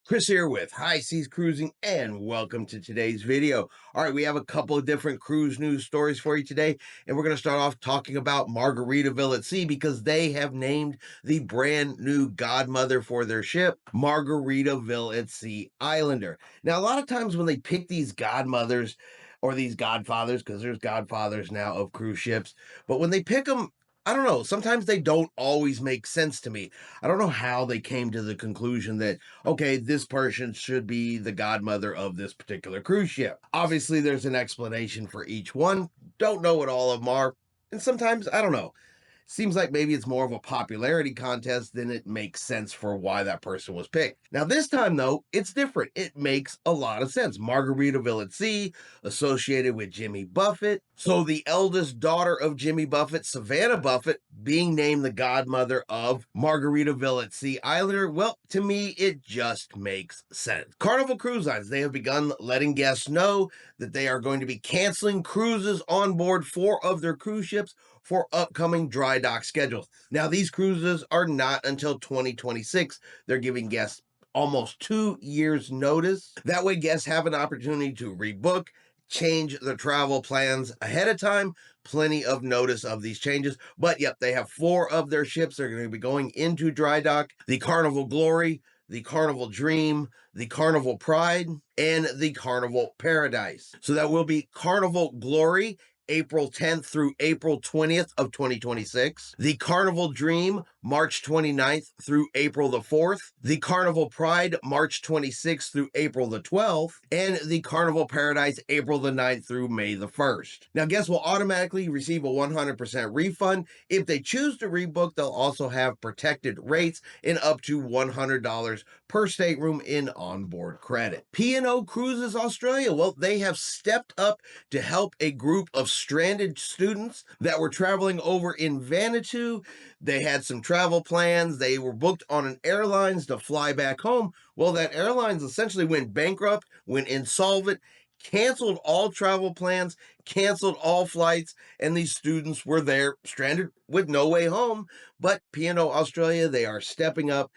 Chris here with High Seas Cruising, and welcome to today's video. All right, we have a couple of different cruise news stories for you today, and we're going to start off talking about Margaritaville at Sea because they have named the brand new godmother for their ship, Margaritaville at Sea Islander. Now, a lot of times when they pick these godmothers or these godfathers, because there's godfathers now of cruise ships, but when they pick them, I don't know, sometimes they don't always make sense to me. I don't know how they came to the conclusion that okay, this person should be the godmother of this particular cruise ship. Obviously, there's an explanation for each one. Don't know what all of them are. And sometimes, I don't know. Seems like maybe it's more of a popularity contest than it makes sense for why that person was picked. Now, this time, though, it's different. It makes a lot of sense. Margaritaville at Sea, associated with Jimmy Buffett. So, the eldest daughter of Jimmy Buffett, Savannah Buffett, being named the godmother of Margaritaville at Sea Islander, well, to me, it just makes sense. Carnival Cruise Lines, they have begun letting guests know that they are going to be canceling cruises on board 4 of their cruise ships for upcoming dry dock schedules. Now, these cruises are not until 2026. They're giving guests almost 2 years notice. That way, guests have an opportunity to rebook, change their travel plans ahead of time. Plenty of notice of these changes. But yep, they have 4 of their ships. They're going to be going into dry dock. The Carnival Glory, the Carnival Dream, the Carnival Pride, and the Carnival Paradise. So that will be Carnival Glory, April 10th through April 20th of 2026. The Carnival Dream, March 29th through April the 4th. The Carnival Pride, March 26th through April the 12th. And the Carnival Paradise, April the 9th through May the 1st. Now, guests will automatically receive a 100% refund. If they choose to rebook, they'll also have protected rates and up to $100 per stateroom in onboard credit. P&O Cruises Australia, well, they have stepped up to help a group of stranded students that were traveling over in Vanuatu. They had some travel plans. They were booked on an airlines to fly back home. Well, that airlines essentially went bankrupt, went insolvent, canceled all travel plans, canceled all flights, and these students were there stranded with no way home. But P&O Australia, they are stepping up,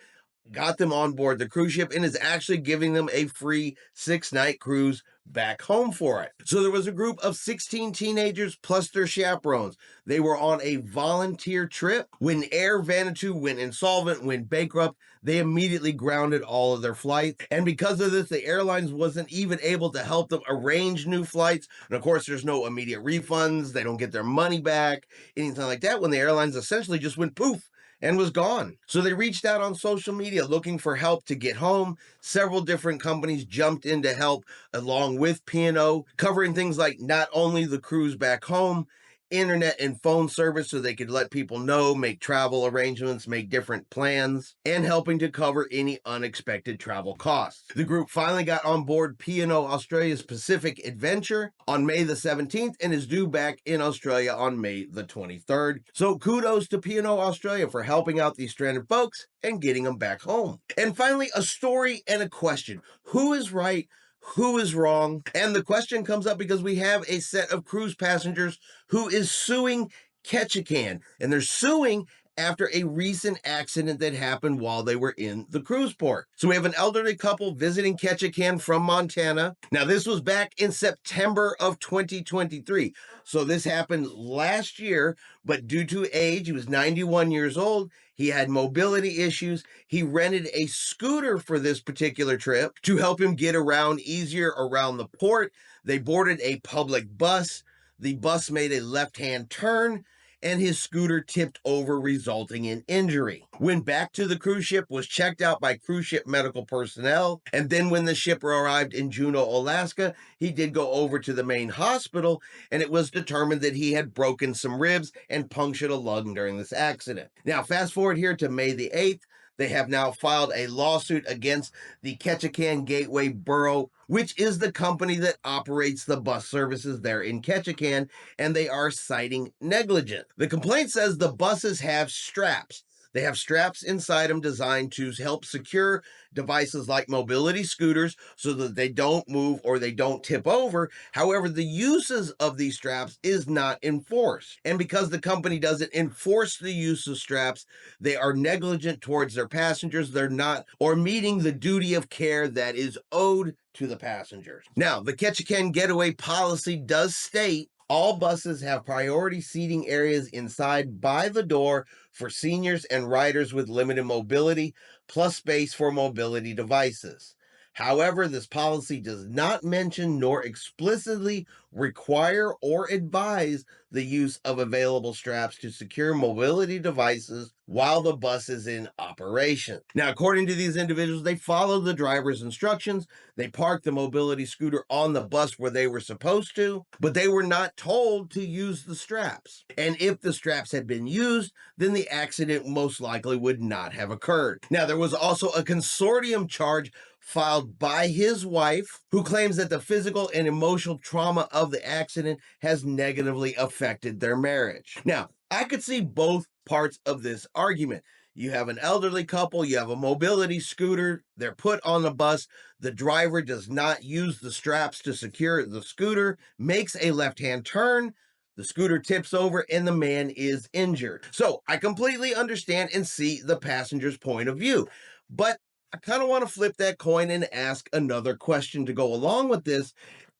got them on board the cruise ship, and is actually giving them a free 6-night cruise back home for it. So there was a group of 16 teenagers plus their chaperones. They were on a volunteer trip. When Air Vanuatu went insolvent, went bankrupt, they immediately grounded all of their flights. And because of this, the airlines wasn't even able to help them arrange new flights. And of course, there's no immediate refunds. They don't get their money back, anything like that, when the airlines essentially just went poof and was gone. So they reached out on social media looking for help to get home. Several different companies jumped in to help along with P&O, covering things like not only the cruise back home, internet and phone service so they could let people know, make travel arrangements, make different plans, and helping to cover any unexpected travel costs. The group finally got on board P&O Australia's Pacific Adventure on May the 17th and is due back in Australia on May the 23rd. So kudos to P&O Australia for helping out these stranded folks and getting them back home. And finally, a story and a question. Who is right? Who is wrong? And the question comes up because we have a set of cruise passengers who is suing Ketchikan, and they're suing after a recent accident that happened while they were in the cruise port. So we have an elderly couple visiting Ketchikan from Montana. Now, this was back in September of 2023. So this happened last year, but due to age, he was 91 years old. He had mobility issues. He rented a scooter for this particular trip to help him get around easier around the port. They boarded a public bus. The bus made a left-hand turn, and his scooter tipped over, resulting in injury. Went back to the cruise ship, was checked out by cruise ship medical personnel, and then when the ship arrived in Juneau, Alaska, he did go over to the main hospital, and it was determined that he had broken some ribs and punctured a lung during this accident. Now, fast forward here to May the 8th, they have now filed a lawsuit against the Ketchikan Gateway Borough, which is the company that operates the bus services there in Ketchikan, and they are citing negligence. The complaint says the buses have straps They have straps inside them designed to help secure devices like mobility scooters so that they don't move or they don't tip over. However, the uses of these straps is not enforced. And because the company doesn't enforce the use of straps, they are negligent towards their passengers. They're not or meeting the duty of care that is owed to the passengers. Now, the Ketchikan getaway policy does state all buses have priority seating areas inside by the door for seniors and riders with limited mobility, plus space for mobility devices. However, this policy does not mention nor explicitly require or advise the use of available straps to secure mobility devices while the bus is in operation. Now, according to these individuals, they followed the driver's instructions. They parked the mobility scooter on the bus where they were supposed to, but they were not told to use the straps. And if the straps had been used, then the accident most likely would not have occurred. Now, there was also a consortium charge filed by his wife, who claims that the physical and emotional trauma of the accident has negatively affected their marriage. Now, I could see both parts of this argument. You have an elderly couple, you have a mobility scooter, they're put on the bus, the driver does not use the straps to secure the scooter, makes a left-hand turn, the scooter tips over, and the man is injured. So I completely understand and see the passenger's point of view, but I kind of want to flip that coin and ask another question to go along with this,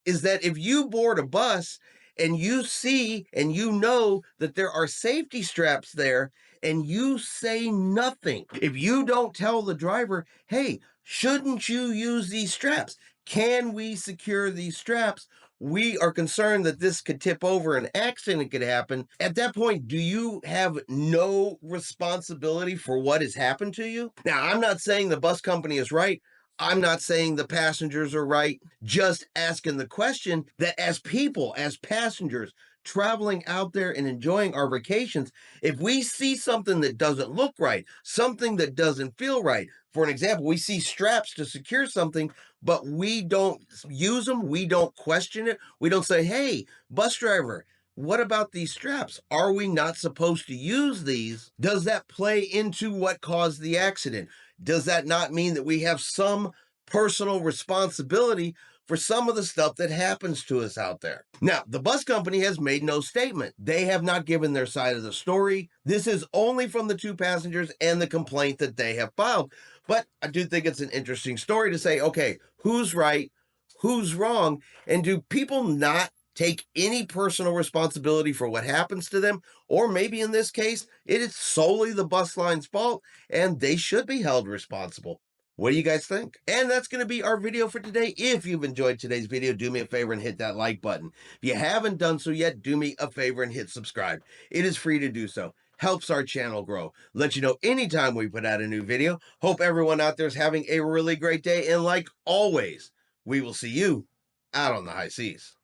is that if you board a bus and you see and you know that there are safety straps there and you say nothing, if you don't tell the driver, hey, shouldn't you use these straps? Can we secure these straps? We are concerned that this could tip over, an accident could happen. At that point, do you have no responsibility for what has happened to you? Now, I'm not saying the bus company is right. I'm not saying the passengers are right, just asking the question that as people, as passengers, traveling out there and enjoying our vacations, if we see something that doesn't look right, something that doesn't feel right, for an example, we see straps to secure something, but we don't use them, we don't question it, we don't say, hey, bus driver, what about these straps? Are we not supposed to use these? Does that play into what caused the accident? Does that not mean that we have some personal responsibility for some of the stuff that happens to us out there? Now, the bus company has made no statement. They have not given their side of the story. This is only from the two passengers and the complaint that they have filed. But I do think it's an interesting story to say, okay, who's right, who's wrong, and do people not take any personal responsibility for what happens to them? Or maybe in this case, it is solely the bus line's fault and they should be held responsible. What do you guys think? And that's going to be our video for today. If you've enjoyed today's video, do me a favor and hit that like button. If you haven't done so yet, do me a favor and hit subscribe. It is free to do so. Helps our channel grow. Let you know anytime we put out a new video. Hope everyone out there is having a really great day. And like always, we will see you out on the high seas.